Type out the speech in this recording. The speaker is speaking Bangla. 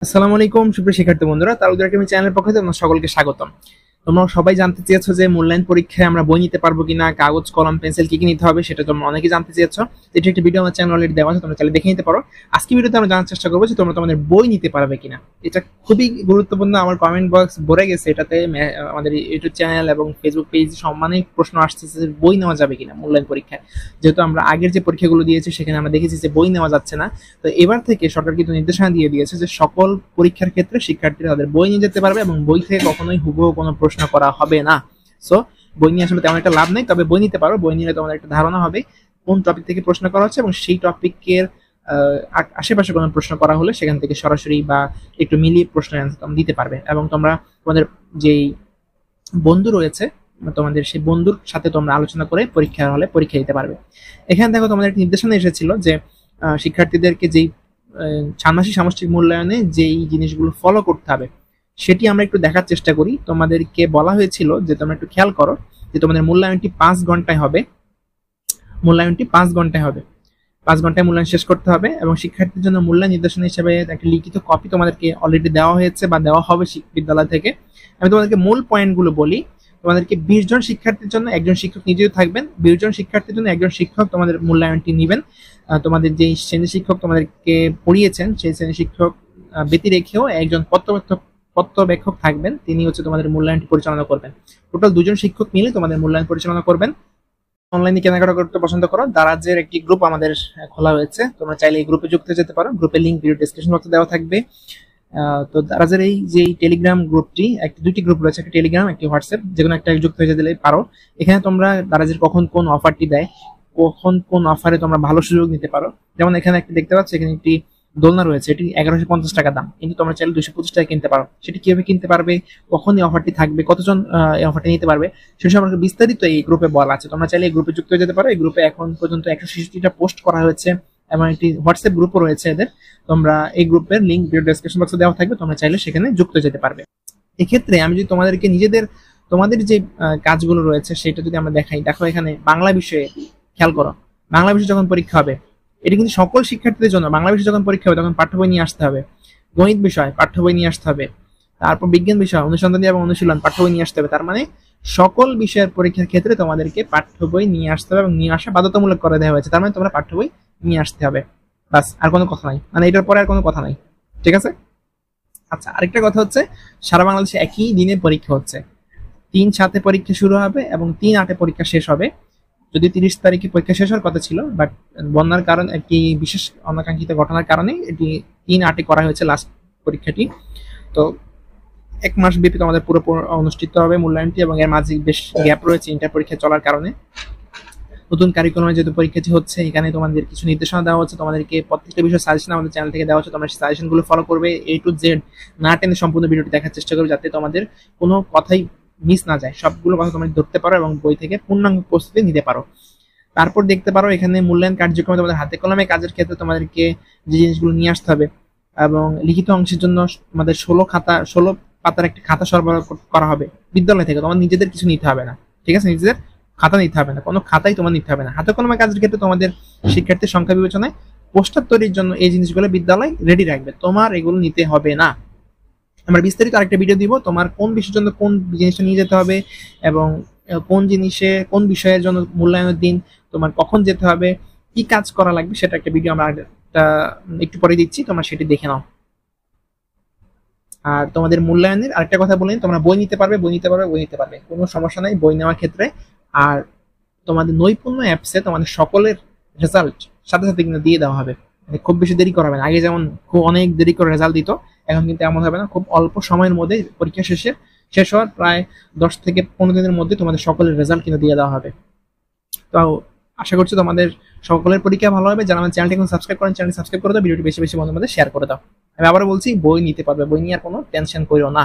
আসসালামু আলাইকুম সুপ্রিয় শিক্ষার্থী বন্ধুরা, তালুকদার একাডেমি চ্যানেলের পক্ষ থেকে তোমাদের সকলকে স্বাগতম। তোমরা সবাই জানতে চেয়েছো যে মূল্যায়ন পরীক্ষায় আমরা বই নিতে পারবো কিনা, কাগজ কলম পেন্সিল কি কি নিতে হবে সেটা তোমরা অনেকেই জানতে চেয়েছো। এটি একটি ভিডিও আমার চ্যানেল অলরেডি দেওয়া আছে, তোমরা চাইলে দেখে নিতে পারো। আজকে ভিডিওতে আমরা জানার চেষ্টা করবো যে তোমরা তোমাদের বই নিতে পারবে কিনা। এটা খুবই গুরুত্বপূর্ণ। আমার কমেন্ট বক্স ভরে গেছে এটাতে। আমাদের ইউটিউব চ্যানেল এবং ফেসবুক পেজ সম্মানে প্রশ্ন আসতেছে যে বই নেওয়া যাবে কিনা মূল্যায়ন পরীক্ষায়। যেহেতু আমরা আগের যে পরীক্ষাগুলো দিয়েছি সেখানে আমরা দেখেছি যে বই নেওয়া যাচ্ছে না, তো এবার থেকে সরকার কিন্তু নির্দেশনা দিয়ে দিয়েছে যে সকল পরীক্ষার ক্ষেত্রে শিক্ষার্থীরা তাদের বই নিয়ে যেতে পারবে এবং বই থেকে কখনোই হুবহু কোনো প্রশ্ন করা হবে না। সো বই নিয়ে আসলে তেমন একটা লাভ নেই, তবে বই নিতে পারো। বই নিলে তোমাদের একটা ধারণা হবে কোন টপিক থেকে প্রশ্ন করা হচ্ছে এবং সেই টপিকের আশেপাশে কোনো প্রশ্ন করা হলে সেখান থেকে সরাসরি বা একটু মিলিয়ে প্রশ্নের অ্যান্সার তোমরা দিতে পারবে। এবং তোমরা তোমাদের যেই বন্ধু রয়েছে তোমাদের সেই বন্ধুর সাথে তোমরা আলোচনা করে পরীক্ষার হলে পরীক্ষা দিতে পারবে। এখানে দেখো তোমাদের একটা নির্দেশনা এসেছিল যে শিক্ষার্থীদেরকে যেই ষান্মাসিক সামষ্টিক মূল্যায়নে যেই জিনিসগুলো ফলো করতে হবে সেটি আমরা একটু দেখার চেষ্টা করি। তোমাদেরকে বলা হয়েছিল যে তোমরা একটু খেয়াল করো যে তোমাদের মূল্যায়নটি 5 ঘন্টায় হবে। মূল্যায়নটি 5 ঘন্টায় হবে, 5 ঘন্টায় মূল্যায়ন শেষ করতে হবে। এবং শিক্ষার্থীর জন্য মূল্যায়ন নির্দেশনা হিসেবে একটা লিখিত কপি তোমাদেরকে অলরেডি দেওয়া হয়েছে বা দেওয়া হবে বিদ্যালয় থেকে। আমি তোমাদেরকে মূল পয়েন্টগুলো বলি। তোমাদেরকে 20 জন শিক্ষার্থীর জন্য একজন শিক্ষক নিজেও থাকবেন, 20 জন শিক্ষার্থীর জন্য একজন শিক্ষক তোমাদের মূল্যায়নটি নেবেন। তোমাদের যেই শ্রেণী শিক্ষক তোমাদেরকে পড়িয়েছেন সেই শ্রেণী শিক্ষক ব্যতি রেখেও একজন পর্যবেক্ষক থাকবেন, তিনি হচ্ছে তোমাদের মূল্যায়নটি পরিচালনা করবেন। টোটাল 2 জন শিক্ষক মিলে তোমাদের মূল্যায়ন পরিচালনা করবেন। অনলাইনে কেনাকাটা করতে পছন্দ করো, দারাজের একটি গ্রুপ আমাদের খোলা হয়েছে, তোমরা চাইলে এই গ্রুপে যুক্ত হতে যেতে পারো। গ্রুপের লিংক ভিডিও ডেসক্রিপশন বক্সে দেওয়া থাকবে। তো দারাজের এই যে টেলিগ্রাম গ্রুপটি, দুটি গ্রুপ রয়েছে, একটা টেলিগ্রাম একটি হোয়াটসঅ্যাপ, যেকোনো একটা যুক্ত হয়ে যেতে পারো। এখানে তোমরা দারাজের কখন কোন অফারটি দেয়, কখন কোন অফারে তোমরা ভালো সুযোগ নিতে পারো। যেমন এখানে একটি দেখতে পাচ্ছ, এখানে একটি দোলনা রয়েছে, এটি 1150 টাকা দাম, কিন্তু তোমরা চাইলে 225 টাকা কিনতে পারো। সেটি কিভাবে কিনতে পারবে, কখন এই অফারটি থাকবে, কতজন এই অফারটি নিতে পারবে সে সম্পর্কে বিস্তারিত এই গ্রুপে বলা আছে। তোমরা চাইলে এই গ্রুপে যুক্ত হয়ে যেতে পারো। এই গ্রুপে এখন পর্যন্ত 166টা পোস্ট করা হয়েছে এবং একটি হোয়াটসঅ্যাপ গ্রুপও রয়েছে এদের। তোমরা এই গ্রুপের লিংক ভিডিও ডেসক্রিপশন বক্সে দেওয়া থাকবে, তোমরা চাইলে সেখানে যুক্ত হয়ে যেতে পারবে। এক্ষেত্রে আমি যদি তোমাদেরকে তোমাদের যে কাজগুলো রয়েছে সেটা যদি আমরা দেখাই, দেখো এখানে বাংলা বিষয়ে খেয়াল করো। বাংলা বিষয়ে যখন পরীক্ষা হবে, এটি কিন্তু সকল শিক্ষার্থীদের জন্য। বাংলা বিষয়ে যখন পরীক্ষা হবে তখন পাঠ্য বই নিয়ে আসতে হবে। গণিত বিষয় পাঠ্য বই নিয়ে আসতে হবে। তারপর বিজ্ঞান বিষয় অনুসন্ধানী এবং অনুশীলন পাঠ্য বই নিয়ে আসতে হবে। তার মানে সকল বিষয়ের পরীক্ষার ক্ষেত্রে তোমাদেরকে পাঠ্য বই নিয়ে আসতে হবে এবং নিয়ে আসা বাধ্যতামূলক করে দেওয়া হয়েছে। তার মানে তোমরা পাঠ্য বই নিয়ে আসতে হবে, বাস, আর কোনো কথা নাই। মানে এটার পরে আর কোনো কথা নাই, ঠিক আছে? আচ্ছা, আরেকটা কথা হচ্ছে, সারা বাংলাদেশে একই দিনে পরীক্ষা হচ্ছে। 3/7 পরীক্ষা শুরু হবে এবং 3/8 পরীক্ষা শেষ হবে। যদি 30 তারিখে পরীক্ষা শেষ হওয়ার কথা ছিল, বাট বন্যার কারণ একটি বিশেষ অনাকাঙ্ক্ষিত ঘটনার কারণে এটি 3/8 করা হয়েছে লাস্ট পরীক্ষাটি। তো 1 মাস ব্যাপী তোমাদের পুরো অনুষ্ঠিত হবে মূল্যায়নটি, এবং এর মাঝে বেশ গ্যাপ রয়েছে ইন্টার পরীক্ষা চলার কারণে। নতুন কারিকুলামে যেহেতু পরীক্ষাটি হচ্ছে, এখানে তোমাদের কিছু নির্দেশনা দেওয়া হচ্ছে। তোমাদেরকে প্রত্যেকটা বিষয় সাজেশন আমাদের চ্যানেল থেকে দেওয়া হচ্ছে, তোমরা সেই সাজেশনগুলো ফলো করবে। A to Z না টেনে সম্পূর্ণ ভিডিওটি দেখার চেষ্টা করবে, যাতে তোমাদের কোনো কথাই মিস না যায়, সবগুলো কথা তোমরা ধরতে পারো এবং বই থেকে পূর্ণাঙ্গ প্রস্তুতি নিতে পারো। তারপর দেখতে পারো এখানে মূল্যায়ন কার্যক্রমে তোমাদের হাতে কলমে কাজের ক্ষেত্রে তোমাদেরকে যে জিনিসগুলো নিয়ে আসতে হবে, এবং লিখিত অংশের জন্য তোমাদের 16 পাতার একটি খাতা সরবরাহ করা হবে বিদ্যালয় থেকে। তোমার নিজেদের কিছু নিতে হবে না, ঠিক আছে? নিজেদের খাতা নিতে হবে না, কোনো খাতাই তোমার নিতে হবে না। হাতে কলমে কাজের ক্ষেত্রে তোমাদের শিক্ষার্থীর সংখ্যা বিবেচনায় পোস্টার তৈরির জন্য এই জিনিসগুলো বিদ্যালয় রেডি রাখবে, তোমার এগুলো নিতে হবে না। আমরা বিস্তারিত আরেকটা ভিডিও দিব, তোমার কোন বিষয়ের জন্য কোন জিনিসটা নিয়ে যেতে হবে এবং কোন বিষয়ের জন্য মূল্যায়নের দিন তোমার কখন যেতে হবে, কি কাজ করা লাগবে, সেটা একটা ভিডিও আমরা একটু পরে দিচ্ছি, তোমরা সেটি দেখে নাও। আর তোমাদের মূল্যায়নের আরেকটা কথা বলে, তোমরা বই নিতে পারবে, কোনো সমস্যা নাই বই নেওয়ার ক্ষেত্রে। আর তোমাদের নৈপুণ্য অ্যাপসে তোমাদের সকলের রেজাল্ট সাথে সাথে কিন্তু দিয়ে দেওয়া হবে, মানে খুব বেশি দেরি করাবে না। আগে যেমন খুব অনেক দেরি করে রেজাল্ট দিত, এখন কিন্তু এমন হবে না। খুব অল্প সময়ের মধ্যে পরীক্ষা শেষ হওয়ার প্রায় 10 থেকে 15 দিনের মধ্যে তোমাদের সকলের রেজাল্ট কিন্তু দিয়ে দেওয়া হবে। তো আশা করছি তোমাদের সকলের পরীক্ষা ভালো হবে। যারা আমার চ্যানেলটি এখন সাবস্ক্রাইব করেন, চ্যানেল সাবস্ক্রাইব করে দাও, ভিডিওটি বেশি বেশি বন্ধুদের শেয়ার করে দাও। আমি আবারও বলছি, বই নিতে পারবে, বই নিয়ে আর কোনো টেনশন করিও না।